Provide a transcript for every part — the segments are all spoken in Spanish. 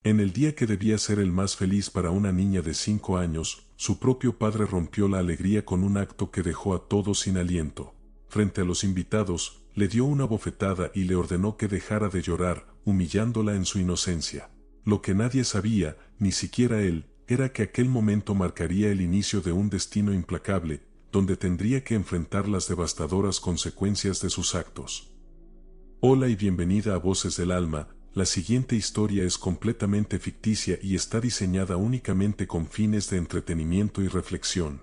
En el día que debía ser el más feliz para una niña de 5 años, su propio padre rompió la alegría con un acto que dejó a todos sin aliento. Frente a los invitados, le dio una bofetada y le ordenó que dejara de llorar, humillándola en su inocencia. Lo que nadie sabía, ni siquiera él, era que aquel momento marcaría el inicio de un destino implacable, donde tendría que enfrentar las devastadoras consecuencias de sus actos. Hola y bienvenida a Voces del Alma. La siguiente historia es completamente ficticia y está diseñada únicamente con fines de entretenimiento y reflexión.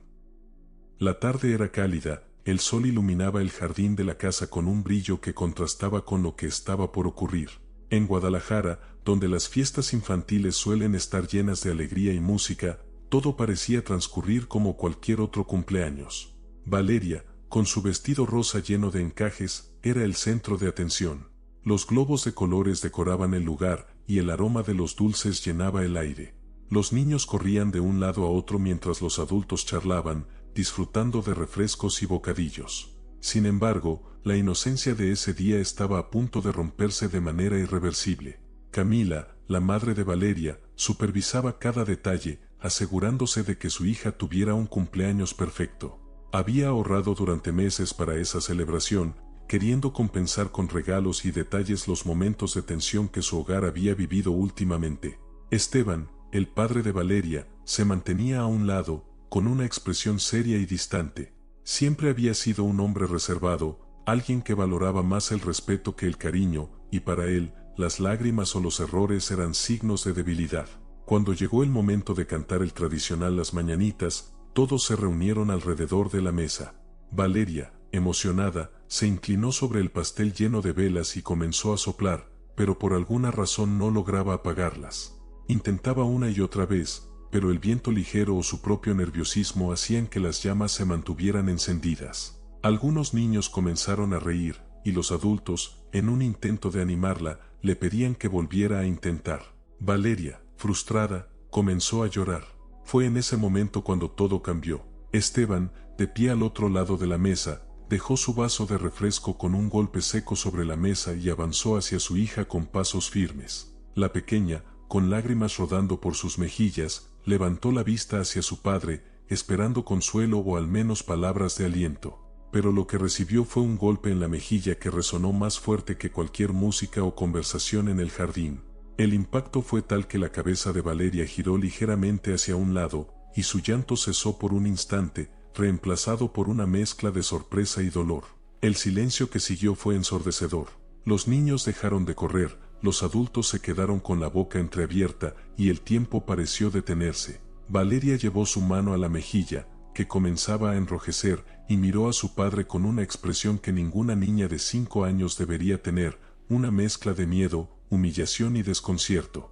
La tarde era cálida, el sol iluminaba el jardín de la casa con un brillo que contrastaba con lo que estaba por ocurrir. En Guadalajara, donde las fiestas infantiles suelen estar llenas de alegría y música, todo parecía transcurrir como cualquier otro cumpleaños. Valeria, con su vestido rosa lleno de encajes, era el centro de atención. Los globos de colores decoraban el lugar y el aroma de los dulces llenaba el aire. Los niños corrían de un lado a otro mientras los adultos charlaban, disfrutando de refrescos y bocadillos. Sin embargo, la inocencia de ese día estaba a punto de romperse de manera irreversible. Camila, la madre de Valeria, supervisaba cada detalle, asegurándose de que su hija tuviera un cumpleaños perfecto. Había ahorrado durante meses para esa celebración, queriendo compensar con regalos y detalles los momentos de tensión que su hogar había vivido últimamente. Esteban, el padre de Valeria, se mantenía a un lado, con una expresión seria y distante. Siempre había sido un hombre reservado, alguien que valoraba más el respeto que el cariño, y para él, las lágrimas o los errores eran signos de debilidad. Cuando llegó el momento de cantar el tradicional Las Mañanitas, todos se reunieron alrededor de la mesa. Valeria, emocionada, se inclinó sobre el pastel lleno de velas y comenzó a soplar, pero por alguna razón no lograba apagarlas. Intentaba una y otra vez, pero el viento ligero o su propio nerviosismo hacían que las llamas se mantuvieran encendidas. Algunos niños comenzaron a reír, y los adultos, en un intento de animarla, le pedían que volviera a intentar. Valeria, frustrada, comenzó a llorar. Fue en ese momento cuando todo cambió. Esteban, de pie al otro lado de la mesa, dejó su vaso de refresco con un golpe seco sobre la mesa y avanzó hacia su hija con pasos firmes. La pequeña, con lágrimas rodando por sus mejillas, levantó la vista hacia su padre, esperando consuelo o al menos palabras de aliento. Pero lo que recibió fue un golpe en la mejilla que resonó más fuerte que cualquier música o conversación en el jardín. El impacto fue tal que la cabeza de Valeria giró ligeramente hacia un lado, y su llanto cesó por un instante, reemplazado por una mezcla de sorpresa y dolor. El silencio que siguió fue ensordecedor. Los niños dejaron de correr, los adultos se quedaron con la boca entreabierta y el tiempo pareció detenerse. Valeria llevó su mano a la mejilla, que comenzaba a enrojecer, y miró a su padre con una expresión que ninguna niña de 5 años debería tener, una mezcla de miedo, humillación y desconcierto.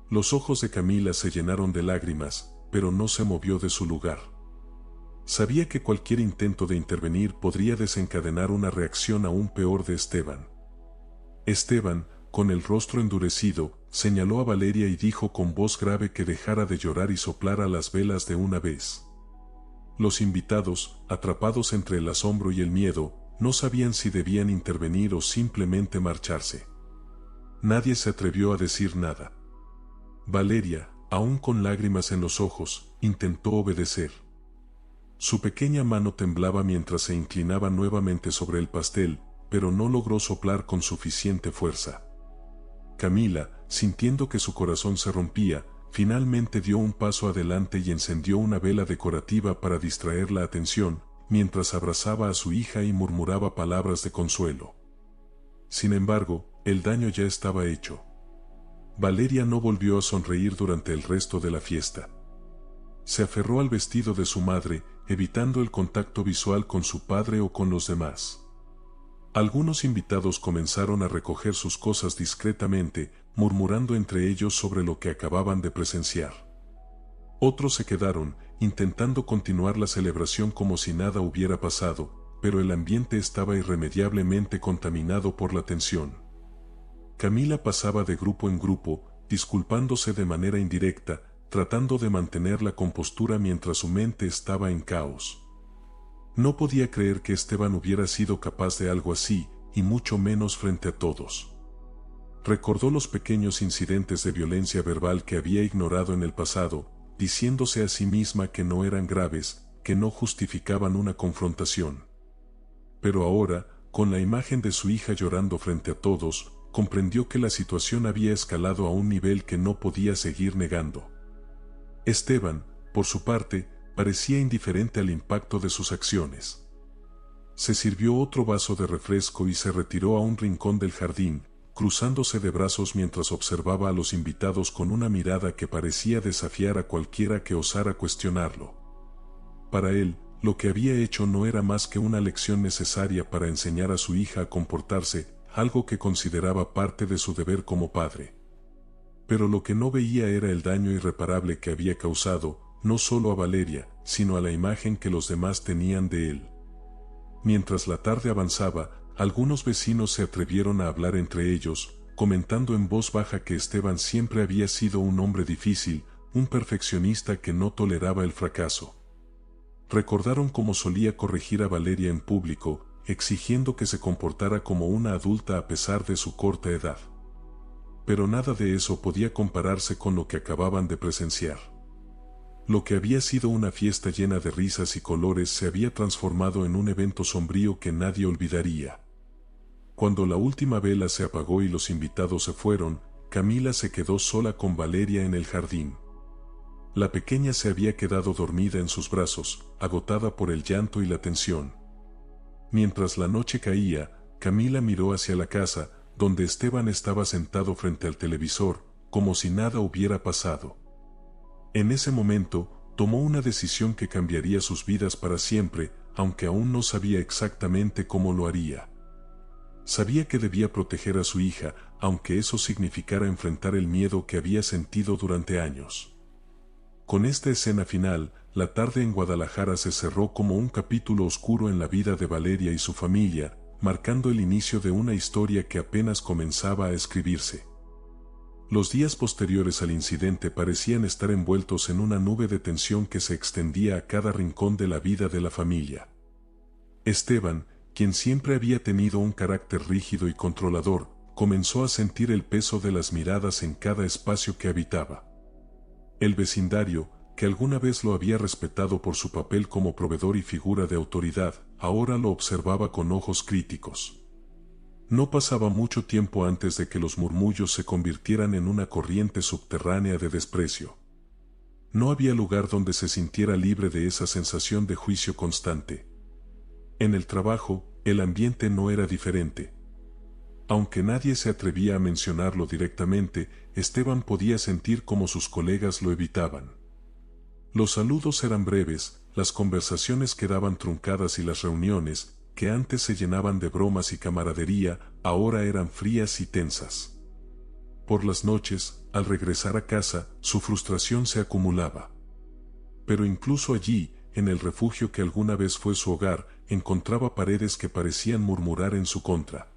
Los ojos de Camila se llenaron de lágrimas, pero no se movió de su lugar. Sabía que cualquier intento de intervenir podría desencadenar una reacción aún peor de Esteban. Esteban, con el rostro endurecido, señaló a Valeria y dijo con voz grave que dejara de llorar y soplara las velas de una vez. Los invitados, atrapados entre el asombro y el miedo, no sabían si debían intervenir o simplemente marcharse. Nadie se atrevió a decir nada. Valeria, aún con lágrimas en los ojos, intentó obedecer. Su pequeña mano temblaba mientras se inclinaba nuevamente sobre el pastel, pero no logró soplar con suficiente fuerza. Camila, sintiendo que su corazón se rompía, finalmente dio un paso adelante y encendió una vela decorativa para distraer la atención, mientras abrazaba a su hija y murmuraba palabras de consuelo. Sin embargo, el daño ya estaba hecho. Valeria no volvió a sonreír durante el resto de la fiesta. Se aferró al vestido de su madre, evitando el contacto visual con su padre o con los demás. Algunos invitados comenzaron a recoger sus cosas discretamente, murmurando entre ellos sobre lo que acababan de presenciar. Otros se quedaron, intentando continuar la celebración como si nada hubiera pasado, pero el ambiente estaba irremediablemente contaminado por la tensión. Camila pasaba de grupo en grupo, disculpándose de manera indirecta, tratando de mantener la compostura mientras su mente estaba en caos. No podía creer que Esteban hubiera sido capaz de algo así, y mucho menos frente a todos. Recordó los pequeños incidentes de violencia verbal que había ignorado en el pasado, diciéndose a sí misma que no eran graves, que no justificaban una confrontación. Pero ahora, con la imagen de su hija llorando frente a todos, comprendió que la situación había escalado a un nivel que no podía seguir negando. Esteban, por su parte, parecía indiferente al impacto de sus acciones. Se sirvió otro vaso de refresco y se retiró a un rincón del jardín, cruzándose de brazos mientras observaba a los invitados con una mirada que parecía desafiar a cualquiera que osara cuestionarlo. Para él, lo que había hecho no era más que una lección necesaria para enseñar a su hija a comportarse, algo que consideraba parte de su deber como padre. Pero lo que no veía era el daño irreparable que había causado, no solo a Valeria, sino a la imagen que los demás tenían de él. Mientras la tarde avanzaba, algunos vecinos se atrevieron a hablar entre ellos, comentando en voz baja que Esteban siempre había sido un hombre difícil, un perfeccionista que no toleraba el fracaso. Recordaron cómo solía corregir a Valeria en público, exigiendo que se comportara como una adulta a pesar de su corta edad. Pero nada de eso podía compararse con lo que acababan de presenciar. Lo que había sido una fiesta llena de risas y colores se había transformado en un evento sombrío que nadie olvidaría. Cuando la última vela se apagó y los invitados se fueron, Camila se quedó sola con Valeria en el jardín. La pequeña se había quedado dormida en sus brazos, agotada por el llanto y la tensión. Mientras la noche caía, Camila miró hacia la casa, donde Esteban estaba sentado frente al televisor, como si nada hubiera pasado. En ese momento, tomó una decisión que cambiaría sus vidas para siempre, aunque aún no sabía exactamente cómo lo haría. Sabía que debía proteger a su hija, aunque eso significara enfrentar el miedo que había sentido durante años. Con esta escena final, la tarde en Guadalajara se cerró como un capítulo oscuro en la vida de Valeria y su familia, marcando el inicio de una historia que apenas comenzaba a escribirse. Los días posteriores al incidente parecían estar envueltos en una nube de tensión que se extendía a cada rincón de la vida de la familia. Esteban, quien siempre había tenido un carácter rígido y controlador, comenzó a sentir el peso de las miradas en cada espacio que habitaba. El vecindario, que alguna vez lo había respetado por su papel como proveedor y figura de autoridad, ahora lo observaba con ojos críticos. No pasaba mucho tiempo antes de que los murmullos se convirtieran en una corriente subterránea de desprecio. No había lugar donde se sintiera libre de esa sensación de juicio constante. En el trabajo, el ambiente no era diferente. Aunque nadie se atrevía a mencionarlo directamente, Esteban podía sentir cómo sus colegas lo evitaban. Los saludos eran breves, las conversaciones quedaban truncadas y las reuniones, que antes se llenaban de bromas y camaradería, ahora eran frías y tensas. Por las noches, al regresar a casa, su frustración se acumulaba. Pero incluso allí, en el refugio que alguna vez fue su hogar, encontraba paredes que parecían murmurar en su contra.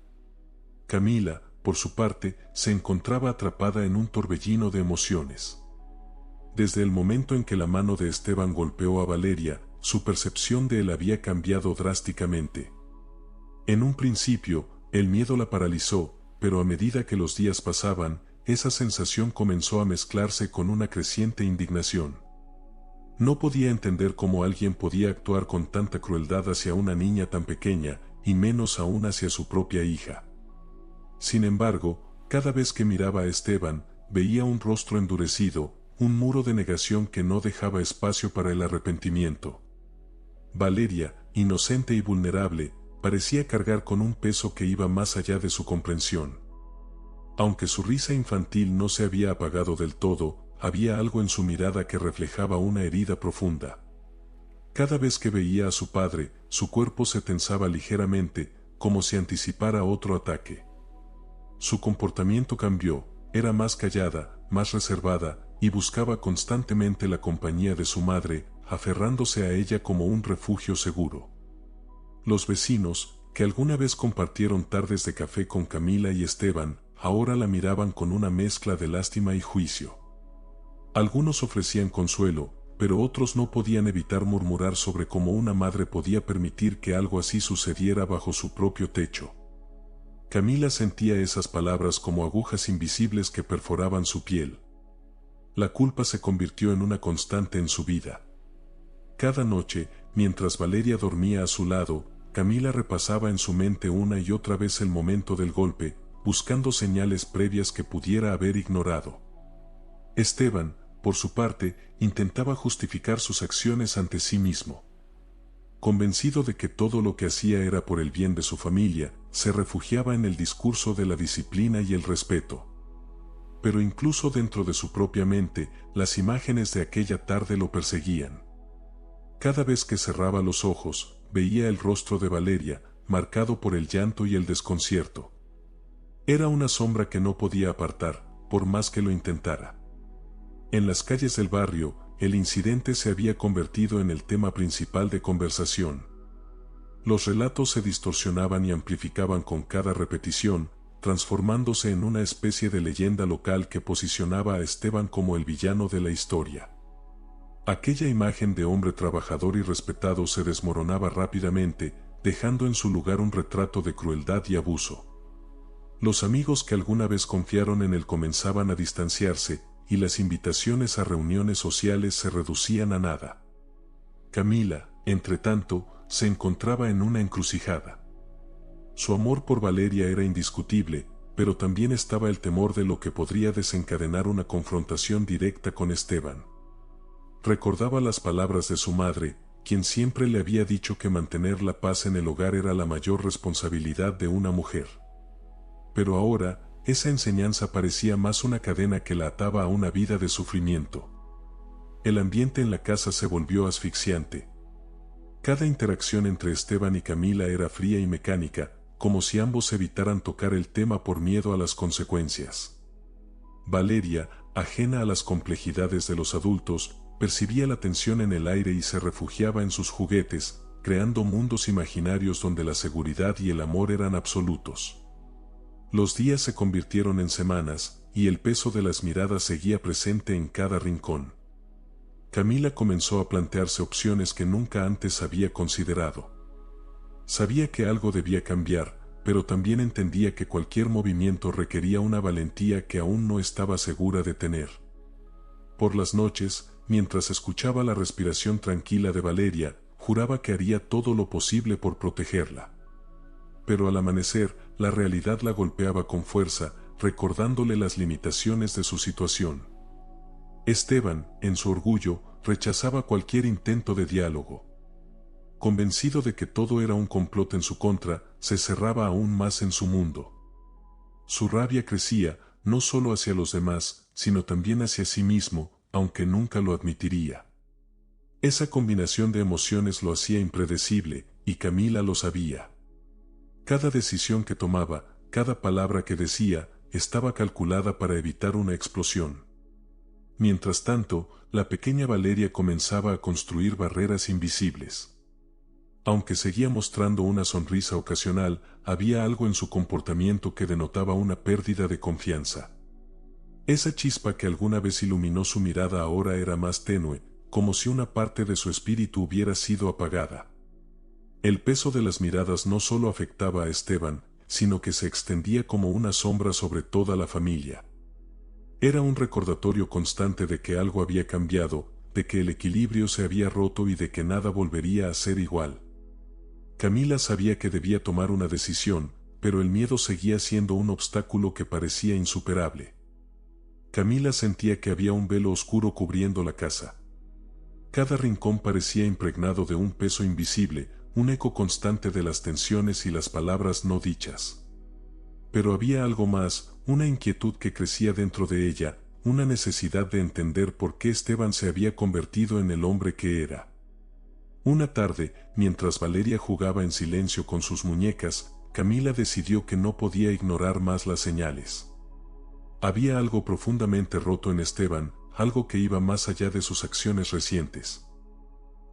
Camila, por su parte, se encontraba atrapada en un torbellino de emociones. Desde el momento en que la mano de Esteban golpeó a Valeria, su percepción de él había cambiado drásticamente. En un principio, el miedo la paralizó, pero a medida que los días pasaban, esa sensación comenzó a mezclarse con una creciente indignación. No podía entender cómo alguien podía actuar con tanta crueldad hacia una niña tan pequeña, y menos aún hacia su propia hija. Sin embargo, cada vez que miraba a Esteban, veía un rostro endurecido, un muro de negación que no dejaba espacio para el arrepentimiento. Valeria, inocente y vulnerable, parecía cargar con un peso que iba más allá de su comprensión. Aunque su risa infantil no se había apagado del todo, había algo en su mirada que reflejaba una herida profunda. Cada vez que veía a su padre, su cuerpo se tensaba ligeramente, como si anticipara otro ataque. Su comportamiento cambió, era más callada, más reservada, y buscaba constantemente la compañía de su madre, aferrándose a ella como un refugio seguro. Los vecinos, que alguna vez compartieron tardes de café con Camila y Esteban, ahora la miraban con una mezcla de lástima y juicio. Algunos ofrecían consuelo, pero otros no podían evitar murmurar sobre cómo una madre podía permitir que algo así sucediera bajo su propio techo. Camila sentía esas palabras como agujas invisibles que perforaban su piel. La culpa se convirtió en una constante en su vida. Cada noche, mientras Valeria dormía a su lado, Camila repasaba en su mente una y otra vez el momento del golpe, buscando señales previas que pudiera haber ignorado. Esteban, por su parte, intentaba justificar sus acciones ante sí mismo. Convencido de que todo lo que hacía era por el bien de su familia, se refugiaba en el discurso de la disciplina y el respeto. Pero incluso dentro de su propia mente, las imágenes de aquella tarde lo perseguían. Cada vez que cerraba los ojos, veía el rostro de Valeria, marcado por el llanto y el desconcierto. Era una sombra que no podía apartar, por más que lo intentara. En las calles del barrio, el incidente se había convertido en el tema principal de conversación. Los relatos se distorsionaban y amplificaban con cada repetición, transformándose en una especie de leyenda local que posicionaba a Esteban como el villano de la historia. Aquella imagen de hombre trabajador y respetado se desmoronaba rápidamente, dejando en su lugar un retrato de crueldad y abuso. Los amigos que alguna vez confiaron en él comenzaban a distanciarse, y las invitaciones a reuniones sociales se reducían a nada. Camila, entretanto, se encontraba en una encrucijada. Su amor por Valeria era indiscutible, pero también estaba el temor de lo que podría desencadenar una confrontación directa con Esteban. Recordaba las palabras de su madre, quien siempre le había dicho que mantener la paz en el hogar era la mayor responsabilidad de una mujer. Pero ahora, esa enseñanza parecía más una cadena que la ataba a una vida de sufrimiento. El ambiente en la casa se volvió asfixiante. Cada interacción entre Esteban y Camila era fría y mecánica, como si ambos evitaran tocar el tema por miedo a las consecuencias. Valeria, ajena a las complejidades de los adultos, percibía la tensión en el aire y se refugiaba en sus juguetes, creando mundos imaginarios donde la seguridad y el amor eran absolutos. Los días se convirtieron en semanas, y el peso de las miradas seguía presente en cada rincón. Camila comenzó a plantearse opciones que nunca antes había considerado. Sabía que algo debía cambiar, pero también entendía que cualquier movimiento requería una valentía que aún no estaba segura de tener. Por las noches, mientras escuchaba la respiración tranquila de Valeria, juraba que haría todo lo posible por protegerla. Pero al amanecer, la realidad la golpeaba con fuerza, recordándole las limitaciones de su situación. Esteban, en su orgullo, rechazaba cualquier intento de diálogo. Convencido de que todo era un complot en su contra, se cerraba aún más en su mundo. Su rabia crecía, no solo hacia los demás, sino también hacia sí mismo, aunque nunca lo admitiría. Esa combinación de emociones lo hacía impredecible, y Camila lo sabía. Cada decisión que tomaba, cada palabra que decía, estaba calculada para evitar una explosión. Mientras tanto, la pequeña Valeria comenzaba a construir barreras invisibles. Aunque seguía mostrando una sonrisa ocasional, había algo en su comportamiento que denotaba una pérdida de confianza. Esa chispa que alguna vez iluminó su mirada ahora era más tenue, como si una parte de su espíritu hubiera sido apagada. El peso de las miradas no solo afectaba a Esteban, sino que se extendía como una sombra sobre toda la familia. Era un recordatorio constante de que algo había cambiado, de que el equilibrio se había roto y de que nada volvería a ser igual. Camila sabía que debía tomar una decisión, pero el miedo seguía siendo un obstáculo que parecía insuperable. Camila sentía que había un velo oscuro cubriendo la casa. Cada rincón parecía impregnado de un peso invisible, un eco constante de las tensiones y las palabras no dichas. Pero había algo más, una inquietud que crecía dentro de ella, una necesidad de entender por qué Esteban se había convertido en el hombre que era. Una tarde, mientras Valeria jugaba en silencio con sus muñecas, Camila decidió que no podía ignorar más las señales. Había algo profundamente roto en Esteban, algo que iba más allá de sus acciones recientes.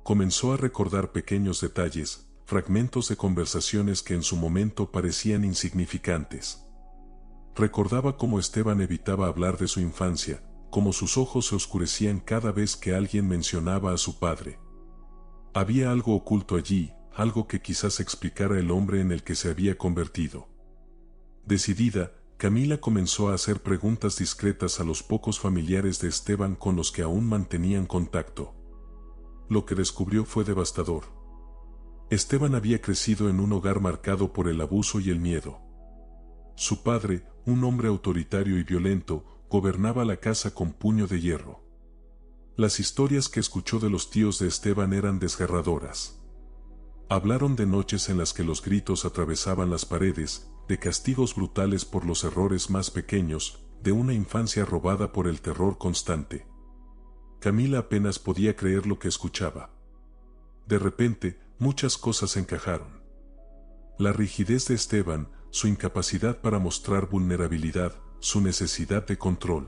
Comenzó a recordar pequeños detalles, fragmentos de conversaciones que en su momento parecían insignificantes. Recordaba cómo Esteban evitaba hablar de su infancia, cómo sus ojos se oscurecían cada vez que alguien mencionaba a su padre. Había algo oculto allí, algo que quizás explicara el hombre en el que se había convertido. Decidida, Camila comenzó a hacer preguntas discretas a los pocos familiares de Esteban con los que aún mantenían contacto. Lo que descubrió fue devastador. Esteban había crecido en un hogar marcado por el abuso y el miedo. Su padre, un hombre autoritario y violento, gobernaba la casa con puño de hierro. Las historias que escuchó de los tíos de Esteban eran desgarradoras. Hablaron de noches en las que los gritos atravesaban las paredes, de castigos brutales por los errores más pequeños, de una infancia robada por el terror constante. Camila apenas podía creer lo que escuchaba. De repente, muchas cosas encajaron. La rigidez de Esteban, su incapacidad para mostrar vulnerabilidad, su necesidad de control.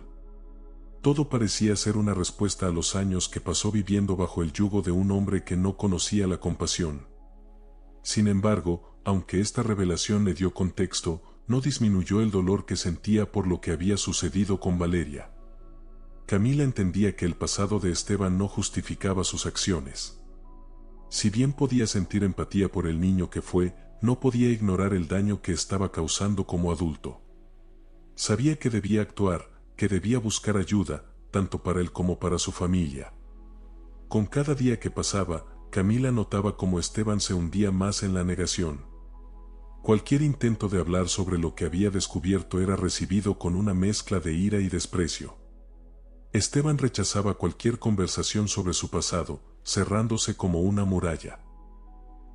Todo parecía ser una respuesta a los años que pasó viviendo bajo el yugo de un hombre que no conocía la compasión. Sin embargo, aunque esta revelación le dio contexto, no disminuyó el dolor que sentía por lo que había sucedido con Valeria. Camila entendía que el pasado de Esteban no justificaba sus acciones. Si bien podía sentir empatía por el niño que fue, no podía ignorar el daño que estaba causando como adulto. Sabía que debía actuar, que debía buscar ayuda, tanto para él como para su familia. Con cada día que pasaba, Camila notaba cómo Esteban se hundía más en la negación. Cualquier intento de hablar sobre lo que había descubierto era recibido con una mezcla de ira y desprecio. Esteban rechazaba cualquier conversación sobre su pasado, cerrándose como una muralla.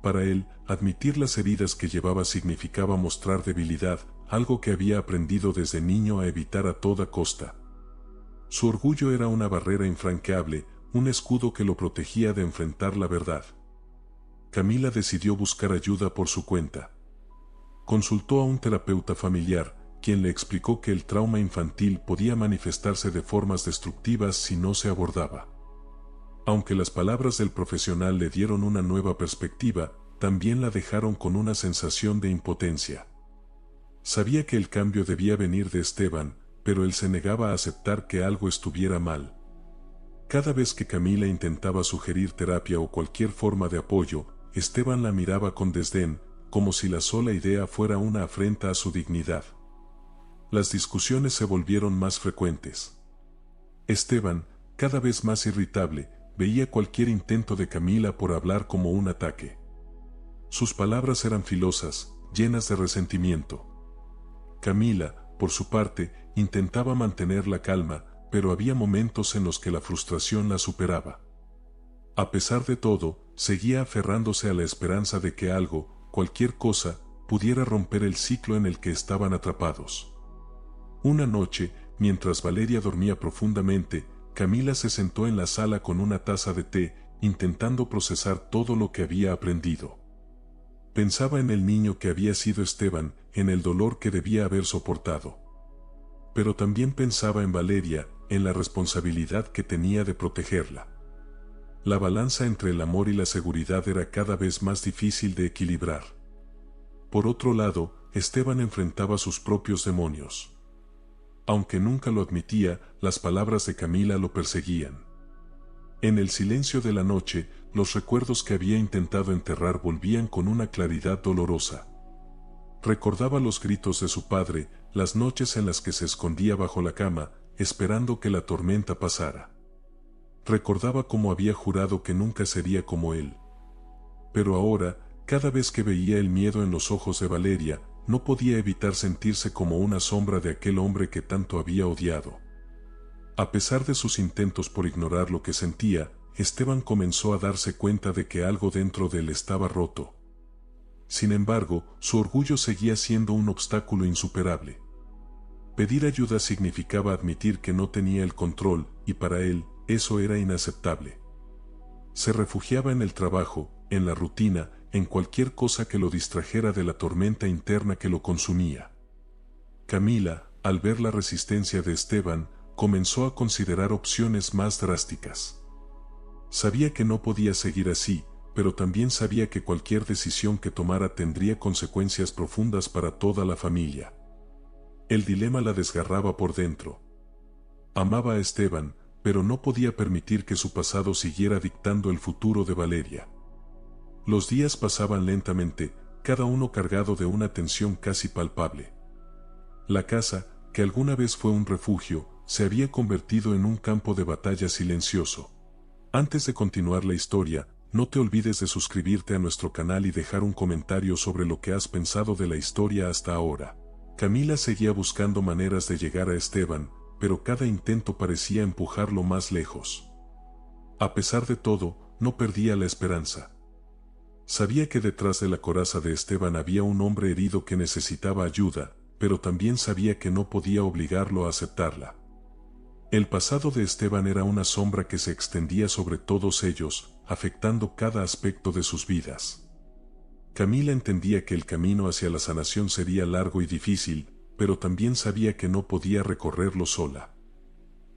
Para él, admitir las heridas que llevaba significaba mostrar debilidad, algo que había aprendido desde niño a evitar a toda costa. Su orgullo era una barrera infranqueable, un escudo que lo protegía de enfrentar la verdad. Camila decidió buscar ayuda por su cuenta. Consultó a un terapeuta familiar, quien le explicó que el trauma infantil podía manifestarse de formas destructivas si no se abordaba. Aunque las palabras del profesional le dieron una nueva perspectiva, también la dejaron con una sensación de impotencia. Sabía que el cambio debía venir de Esteban, pero él se negaba a aceptar que algo estuviera mal. Cada vez que Camila intentaba sugerir terapia o cualquier forma de apoyo, Esteban la miraba con desdén, como si la sola idea fuera una afrenta a su dignidad. Las discusiones se volvieron más frecuentes. Esteban, cada vez más irritable, veía cualquier intento de Camila por hablar como un ataque. Sus palabras eran filosas, llenas de resentimiento. Camila, por su parte, intentaba mantener la calma, pero había momentos en los que la frustración la superaba. A pesar de todo, seguía aferrándose a la esperanza de que algo, cualquier cosa, pudiera romper el ciclo en el que estaban atrapados. Una noche, mientras Valeria dormía profundamente, Camila se sentó en la sala con una taza de té, intentando procesar todo lo que había aprendido. Pensaba en el niño que había sido Esteban, en el dolor que debía haber soportado. Pero también pensaba en Valeria, en la responsabilidad que tenía de protegerla. La balanza entre el amor y la seguridad era cada vez más difícil de equilibrar. Por otro lado, Esteban enfrentaba sus propios demonios. Aunque nunca lo admitía, las palabras de Camila lo perseguían. En el silencio de la noche, los recuerdos que había intentado enterrar volvían con una claridad dolorosa. Recordaba los gritos de su padre, las noches en las que se escondía bajo la cama, esperando que la tormenta pasara. Recordaba cómo había jurado que nunca sería como él. Pero ahora, cada vez que veía el miedo en los ojos de Valeria, no podía evitar sentirse como una sombra de aquel hombre que tanto había odiado. A pesar de sus intentos por ignorar lo que sentía, Esteban comenzó a darse cuenta de que algo dentro de él estaba roto. Sin embargo, su orgullo seguía siendo un obstáculo insuperable. Pedir ayuda significaba admitir que no tenía el control, y para él, eso era inaceptable. Se refugiaba en el trabajo, en la rutina, en cualquier cosa que lo distrajera de la tormenta interna que lo consumía. Camila, al ver la resistencia de Esteban, comenzó a considerar opciones más drásticas. Sabía que no podía seguir así, pero también sabía que cualquier decisión que tomara tendría consecuencias profundas para toda la familia. El dilema la desgarraba por dentro. Amaba a Esteban, pero no podía permitir que su pasado siguiera dictando el futuro de Valeria. Los días pasaban lentamente, cada uno cargado de una tensión casi palpable. La casa, que alguna vez fue un refugio, se había convertido en un campo de batalla silencioso. Antes de continuar la historia, no te olvides de suscribirte a nuestro canal y dejar un comentario sobre lo que has pensado de la historia hasta ahora. Camila seguía buscando maneras de llegar a Esteban, pero cada intento parecía empujarlo más lejos. A pesar de todo, no perdía la esperanza. Sabía que detrás de la coraza de Esteban había un hombre herido que necesitaba ayuda, pero también sabía que no podía obligarlo a aceptarla. El pasado de Esteban era una sombra que se extendía sobre todos ellos, afectando cada aspecto de sus vidas. Camila entendía que el camino hacia la sanación sería largo y difícil, pero también sabía que no podía recorrerlo sola.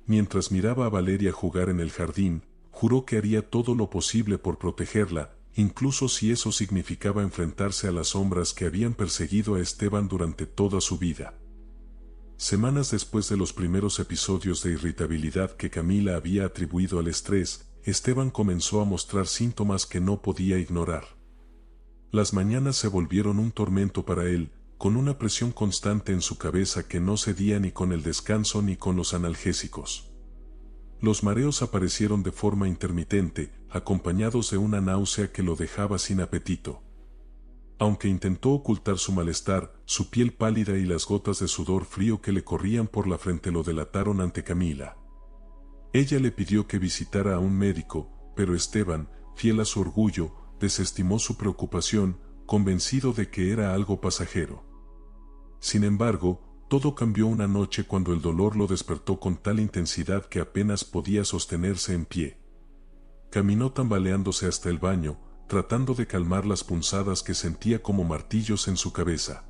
Mientras miraba a Valeria jugar en el jardín, juró que haría todo lo posible por protegerla, incluso si eso significaba enfrentarse a las sombras que habían perseguido a Esteban durante toda su vida. Semanas después de los primeros episodios de irritabilidad que Camila había atribuido al estrés, Esteban comenzó a mostrar síntomas que no podía ignorar. Las mañanas se volvieron un tormento para él, con una presión constante en su cabeza que no cedía ni con el descanso ni con los analgésicos. Los mareos aparecieron de forma intermitente, acompañados de una náusea que lo dejaba sin apetito. Aunque intentó ocultar su malestar, su piel pálida y las gotas de sudor frío que le corrían por la frente lo delataron ante Camila. Ella le pidió que visitara a un médico, pero Esteban, fiel a su orgullo, desestimó su preocupación, convencido de que era algo pasajero. Sin embargo, todo cambió una noche cuando el dolor lo despertó con tal intensidad que apenas podía sostenerse en pie. Caminó tambaleándose hasta el baño, tratando de calmar las punzadas que sentía como martillos en su cabeza.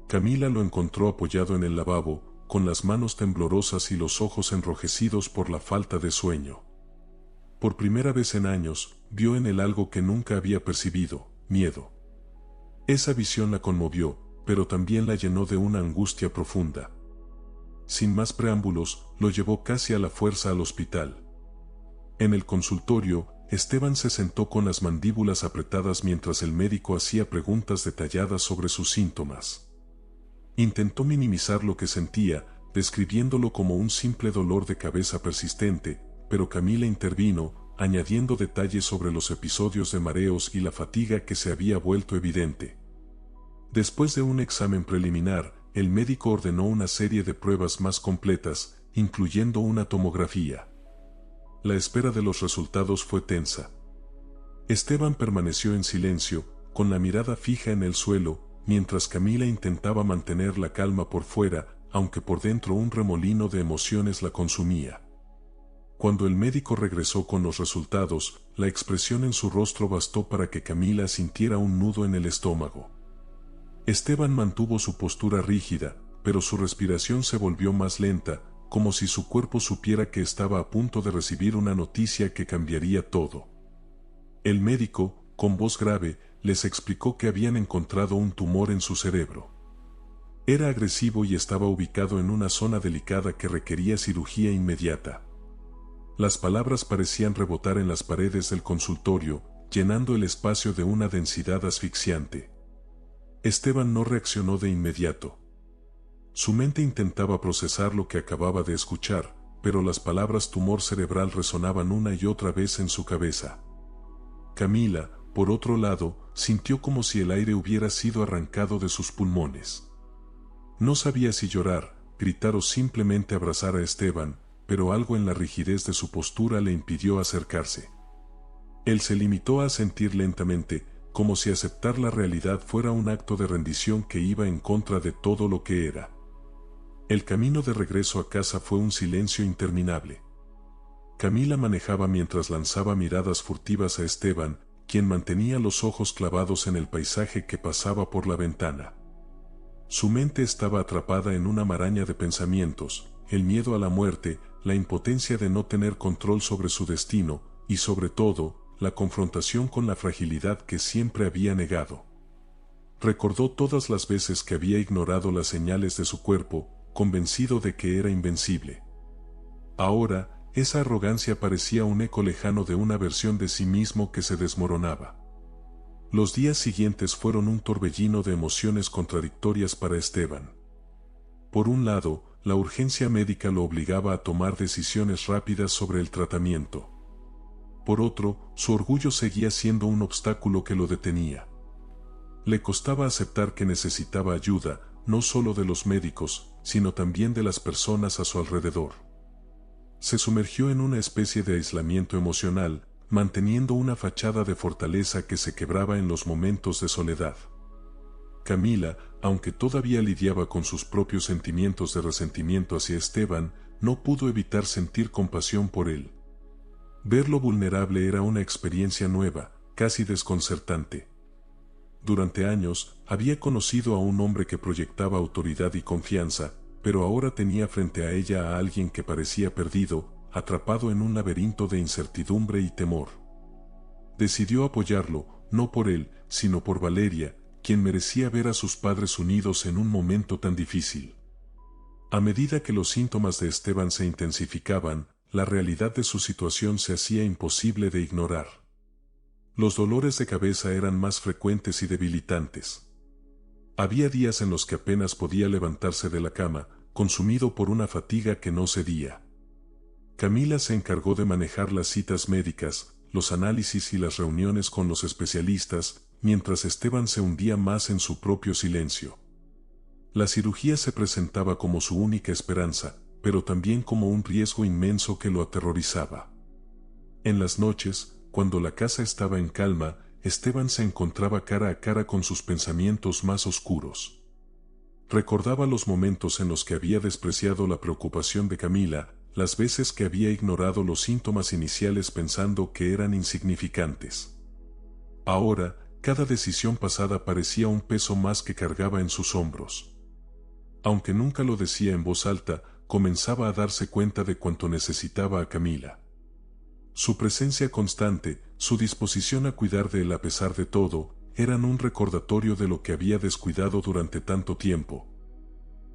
Camila lo encontró apoyado en el lavabo, con las manos temblorosas y los ojos enrojecidos por la falta de sueño. Por primera vez en años, vio en él algo que nunca había percibido: miedo. Esa visión la conmovió, pero también la llenó de una angustia profunda. Sin más preámbulos, lo llevó casi a la fuerza al hospital. En el consultorio, Esteban se sentó con las mandíbulas apretadas mientras el médico hacía preguntas detalladas sobre sus síntomas. Intentó minimizar lo que sentía, describiéndolo como un simple dolor de cabeza persistente, pero Camila intervino, añadiendo detalles sobre los episodios de mareos y la fatiga que se había vuelto evidente. Después de un examen preliminar, el médico ordenó una serie de pruebas más completas, incluyendo una tomografía. La espera de los resultados fue tensa. Esteban permaneció en silencio, con la mirada fija en el suelo, mientras Camila intentaba mantener la calma por fuera, aunque por dentro un remolino de emociones la consumía. Cuando el médico regresó con los resultados, la expresión en su rostro bastó para que Camila sintiera un nudo en el estómago. Esteban mantuvo su postura rígida, pero su respiración se volvió más lenta, como si su cuerpo supiera que estaba a punto de recibir una noticia que cambiaría todo. El médico, con voz grave, les explicó que habían encontrado un tumor en su cerebro. Era agresivo y estaba ubicado en una zona delicada que requería cirugía inmediata. Las palabras parecían rebotar en las paredes del consultorio, llenando el espacio de una densidad asfixiante. Esteban no reaccionó de inmediato. Su mente intentaba procesar lo que acababa de escuchar, pero las palabras tumor cerebral resonaban una y otra vez en su cabeza. Camila, por otro lado, sintió como si el aire hubiera sido arrancado de sus pulmones. No sabía si llorar, gritar o simplemente abrazar a Esteban, pero algo en la rigidez de su postura le impidió acercarse. Él se limitó a sentir lentamente, como si aceptar la realidad fuera un acto de rendición que iba en contra de todo lo que era. El camino de regreso a casa fue un silencio interminable. Camila manejaba mientras lanzaba miradas furtivas a Esteban, quien mantenía los ojos clavados en el paisaje que pasaba por la ventana. Su mente estaba atrapada en una maraña de pensamientos: el miedo a la muerte, la impotencia de no tener control sobre su destino, y sobre todo, la confrontación con la fragilidad que siempre había negado. Recordó todas las veces que había ignorado las señales de su cuerpo, convencido de que era invencible. Ahora, esa arrogancia parecía un eco lejano de una versión de sí mismo que se desmoronaba. Los días siguientes fueron un torbellino de emociones contradictorias para Esteban. Por un lado, la urgencia médica lo obligaba a tomar decisiones rápidas sobre el tratamiento. Por otro, su orgullo seguía siendo un obstáculo que lo detenía. Le costaba aceptar que necesitaba ayuda, no solo de los médicos, sino también de las personas a su alrededor. Se sumergió en una especie de aislamiento emocional, manteniendo una fachada de fortaleza que se quebraba en los momentos de soledad. Camila, aunque todavía lidiaba con sus propios sentimientos de resentimiento hacia Esteban, no pudo evitar sentir compasión por él. Verlo vulnerable era una experiencia nueva, casi desconcertante. Durante años, había conocido a un hombre que proyectaba autoridad y confianza, pero ahora tenía frente a ella a alguien que parecía perdido, atrapado en un laberinto de incertidumbre y temor. Decidió apoyarlo, no por él, sino por Valeria, quien merecía ver a sus padres unidos en un momento tan difícil. A medida que los síntomas de Esteban se intensificaban, la realidad de su situación se hacía imposible de ignorar. Los dolores de cabeza eran más frecuentes y debilitantes. Había días en los que apenas podía levantarse de la cama, consumido por una fatiga que no cedía. Camila se encargó de manejar las citas médicas, los análisis y las reuniones con los especialistas, mientras Esteban se hundía más en su propio silencio. La cirugía se presentaba como su única esperanza, pero también como un riesgo inmenso que lo aterrorizaba. En las noches, cuando la casa estaba en calma, Esteban se encontraba cara a cara con sus pensamientos más oscuros. Recordaba los momentos en los que había despreciado la preocupación de Camila, las veces que había ignorado los síntomas iniciales pensando que eran insignificantes. Ahora, cada decisión pasada parecía un peso más que cargaba en sus hombros. Aunque nunca lo decía en voz alta, comenzaba a darse cuenta de cuánto necesitaba a Camila. Su presencia constante, su disposición a cuidar de él a pesar de todo, eran un recordatorio de lo que había descuidado durante tanto tiempo.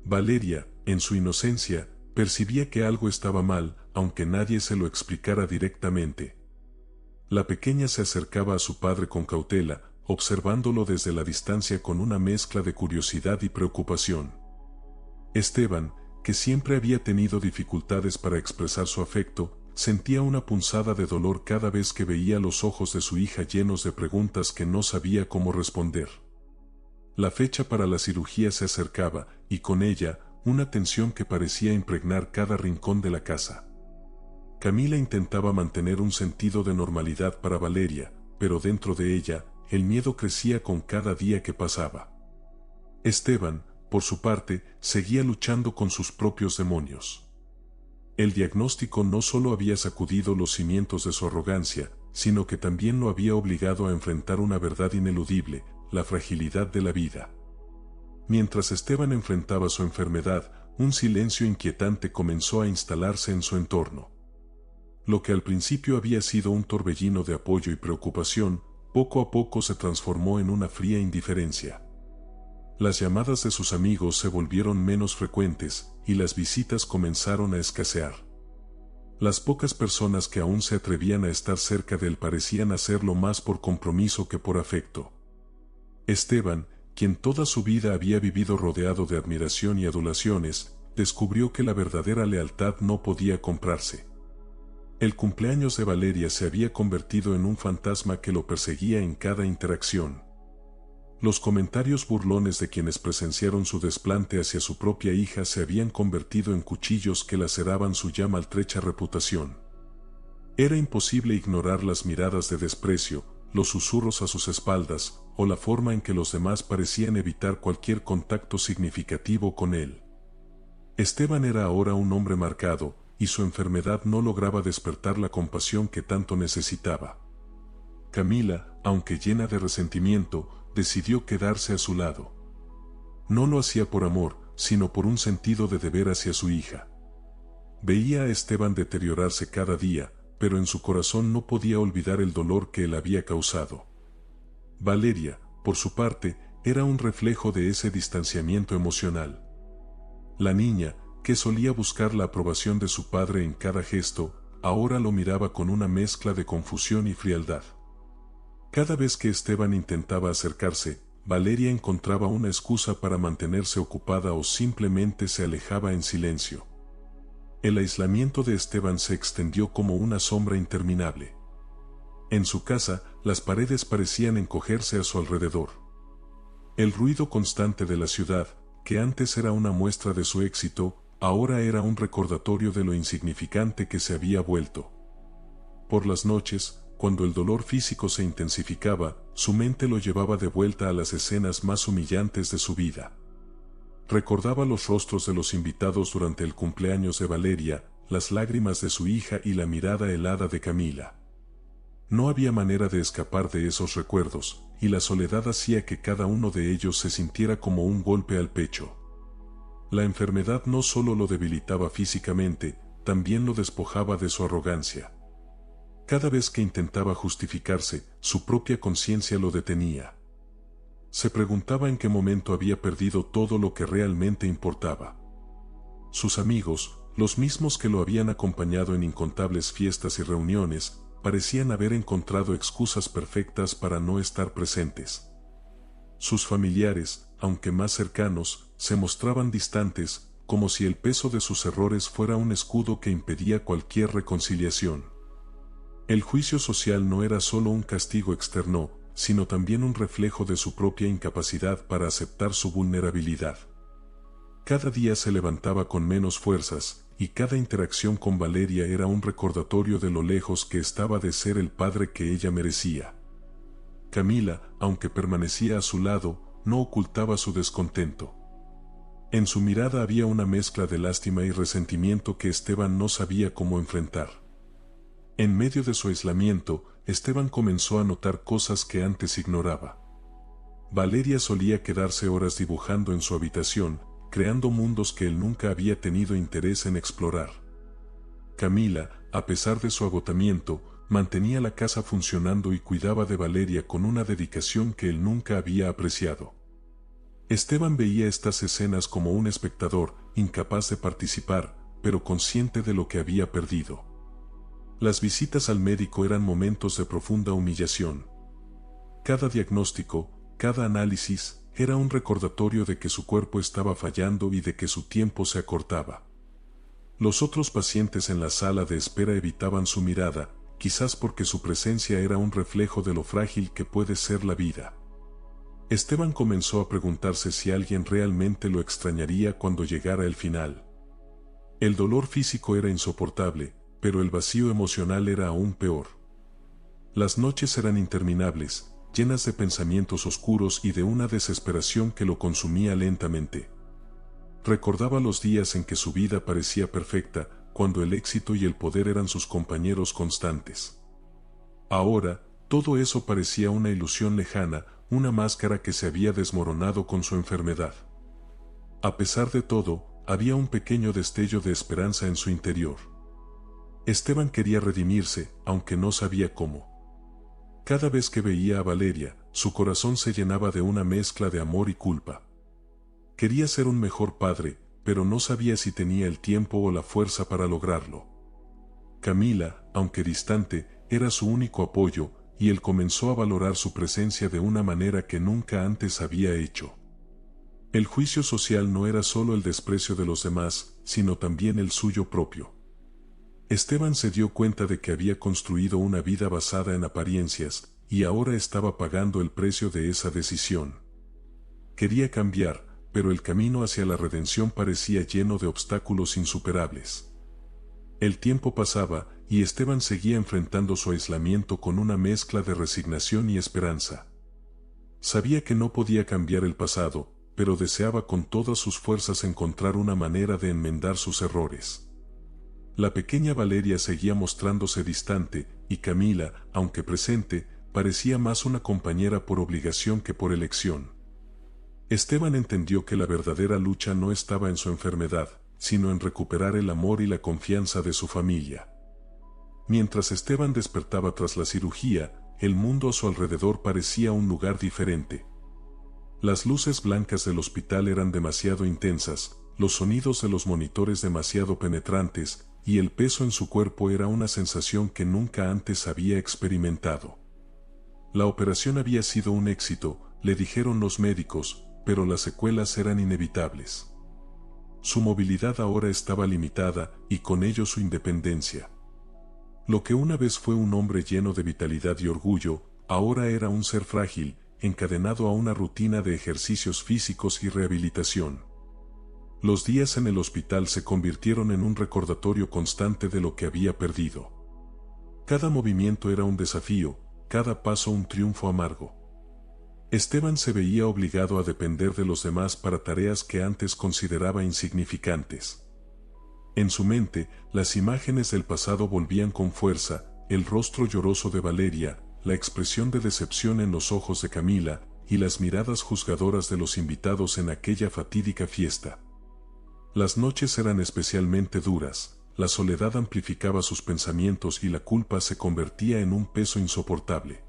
Valeria, en su inocencia, percibía que algo estaba mal, aunque nadie se lo explicara directamente. La pequeña se acercaba a su padre con cautela, observándolo desde la distancia con una mezcla de curiosidad y preocupación. Esteban, que siempre había tenido dificultades para expresar su afecto, sentía una punzada de dolor cada vez que veía los ojos de su hija llenos de preguntas que no sabía cómo responder. La fecha para la cirugía se acercaba, y con ella, una tensión que parecía impregnar cada rincón de la casa. Camila intentaba mantener un sentido de normalidad para Valeria, pero dentro de ella, el miedo crecía con cada día que pasaba. Esteban, por su parte, seguía luchando con sus propios demonios. El diagnóstico no solo había sacudido los cimientos de su arrogancia, sino que también lo había obligado a enfrentar una verdad ineludible, la fragilidad de la vida. Mientras Esteban enfrentaba su enfermedad, un silencio inquietante comenzó a instalarse en su entorno. Lo que al principio había sido un torbellino de apoyo y preocupación, poco a poco se transformó en una fría indiferencia. Las llamadas de sus amigos se volvieron menos frecuentes, y las visitas comenzaron a escasear. Las pocas personas que aún se atrevían a estar cerca de él parecían hacerlo más por compromiso que por afecto. Esteban, quien toda su vida había vivido rodeado de admiración y adulaciones, descubrió que la verdadera lealtad no podía comprarse. El cumpleaños de Valeria se había convertido en un fantasma que lo perseguía en cada interacción. Los comentarios burlones de quienes presenciaron su desplante hacia su propia hija se habían convertido en cuchillos que laceraban su ya maltrecha reputación. Era imposible ignorar las miradas de desprecio, los susurros a sus espaldas, o la forma en que los demás parecían evitar cualquier contacto significativo con él. Esteban era ahora un hombre marcado, y su enfermedad no lograba despertar la compasión que tanto necesitaba. Camila, aunque llena de resentimiento, decidió quedarse a su lado. No lo hacía por amor, sino por un sentido de deber hacia su hija. Veía a Esteban deteriorarse cada día, pero en su corazón no podía olvidar el dolor que él había causado. Valeria, por su parte, era un reflejo de ese distanciamiento emocional. La niña, que solía buscar la aprobación de su padre en cada gesto, ahora lo miraba con una mezcla de confusión y frialdad. Cada vez que Esteban intentaba acercarse, Valeria encontraba una excusa para mantenerse ocupada o simplemente se alejaba en silencio. El aislamiento de Esteban se extendió como una sombra interminable. En su casa, las paredes parecían encogerse a su alrededor. El ruido constante de la ciudad, que antes era una muestra de su éxito, ahora era un recordatorio de lo insignificante que se había vuelto. Por las noches, cuando el dolor físico se intensificaba, su mente lo llevaba de vuelta a las escenas más humillantes de su vida. Recordaba los rostros de los invitados durante el cumpleaños de Valeria, las lágrimas de su hija y la mirada helada de Camila. No había manera de escapar de esos recuerdos, y la soledad hacía que cada uno de ellos se sintiera como un golpe al pecho. La enfermedad no solo lo debilitaba físicamente, también lo despojaba de su arrogancia. Cada vez que intentaba justificarse, su propia conciencia lo detenía. Se preguntaba en qué momento había perdido todo lo que realmente importaba. Sus amigos, los mismos que lo habían acompañado en incontables fiestas y reuniones, parecían haber encontrado excusas perfectas para no estar presentes. Sus familiares, aunque más cercanos, se mostraban distantes, como si el peso de sus errores fuera un escudo que impedía cualquier reconciliación. El juicio social no era solo un castigo externo, sino también un reflejo de su propia incapacidad para aceptar su vulnerabilidad. Cada día se levantaba con menos fuerzas, y cada interacción con Valeria era un recordatorio de lo lejos que estaba de ser el padre que ella merecía. Camila, aunque permanecía a su lado, no ocultaba su descontento. En su mirada había una mezcla de lástima y resentimiento que Esteban no sabía cómo enfrentar. En medio de su aislamiento, Esteban comenzó a notar cosas que antes ignoraba. Valeria solía quedarse horas dibujando en su habitación, creando mundos que él nunca había tenido interés en explorar. Camila, a pesar de su agotamiento, mantenía la casa funcionando y cuidaba de Valeria con una dedicación que él nunca había apreciado. Esteban veía estas escenas como un espectador, incapaz de participar, pero consciente de lo que había perdido. Las visitas al médico eran momentos de profunda humillación. Cada diagnóstico, cada análisis, era un recordatorio de que su cuerpo estaba fallando y de que su tiempo se acortaba. Los otros pacientes en la sala de espera evitaban su mirada, quizás porque su presencia era un reflejo de lo frágil que puede ser la vida. Esteban comenzó a preguntarse si alguien realmente lo extrañaría cuando llegara el final. El dolor físico era insoportable, pero el vacío emocional era aún peor. Las noches eran interminables, llenas de pensamientos oscuros y de una desesperación que lo consumía lentamente. Recordaba los días en que su vida parecía perfecta, cuando el éxito y el poder eran sus compañeros constantes. Ahora, todo eso parecía una ilusión lejana, una máscara que se había desmoronado con su enfermedad. A pesar de todo, había un pequeño destello de esperanza en su interior. Esteban quería redimirse, aunque no sabía cómo. Cada vez que veía a Valeria, su corazón se llenaba de una mezcla de amor y culpa. Quería ser un mejor padre, pero no sabía si tenía el tiempo o la fuerza para lograrlo. Camila, aunque distante, era su único apoyo, y él comenzó a valorar su presencia de una manera que nunca antes había hecho. El juicio social no era solo el desprecio de los demás, sino también el suyo propio. Esteban se dio cuenta de que había construido una vida basada en apariencias, y ahora estaba pagando el precio de esa decisión. Quería cambiar, pero el camino hacia la redención parecía lleno de obstáculos insuperables. El tiempo pasaba, y Esteban seguía enfrentando su aislamiento con una mezcla de resignación y esperanza. Sabía que no podía cambiar el pasado, pero deseaba con todas sus fuerzas encontrar una manera de enmendar sus errores. La pequeña Valeria seguía mostrándose distante, y Camila, aunque presente, parecía más una compañera por obligación que por elección. Esteban entendió que la verdadera lucha no estaba en su enfermedad, sino en recuperar el amor y la confianza de su familia. Mientras Esteban despertaba tras la cirugía, el mundo a su alrededor parecía un lugar diferente. Las luces blancas del hospital eran demasiado intensas, los sonidos de los monitores demasiado penetrantes, y el peso en su cuerpo era una sensación que nunca antes había experimentado. La operación había sido un éxito, le dijeron los médicos, pero las secuelas eran inevitables. Su movilidad ahora estaba limitada, y con ello su independencia. Lo que una vez fue un hombre lleno de vitalidad y orgullo, ahora era un ser frágil, encadenado a una rutina de ejercicios físicos y rehabilitación. Los días en el hospital se convirtieron en un recordatorio constante de lo que había perdido. Cada movimiento era un desafío, cada paso un triunfo amargo. Esteban se veía obligado a depender de los demás para tareas que antes consideraba insignificantes. En su mente, las imágenes del pasado volvían con fuerza, el rostro lloroso de Valeria, la expresión de decepción en los ojos de Camila, y las miradas juzgadoras de los invitados en aquella fatídica fiesta. Las noches eran especialmente duras, la soledad amplificaba sus pensamientos y la culpa se convertía en un peso insoportable.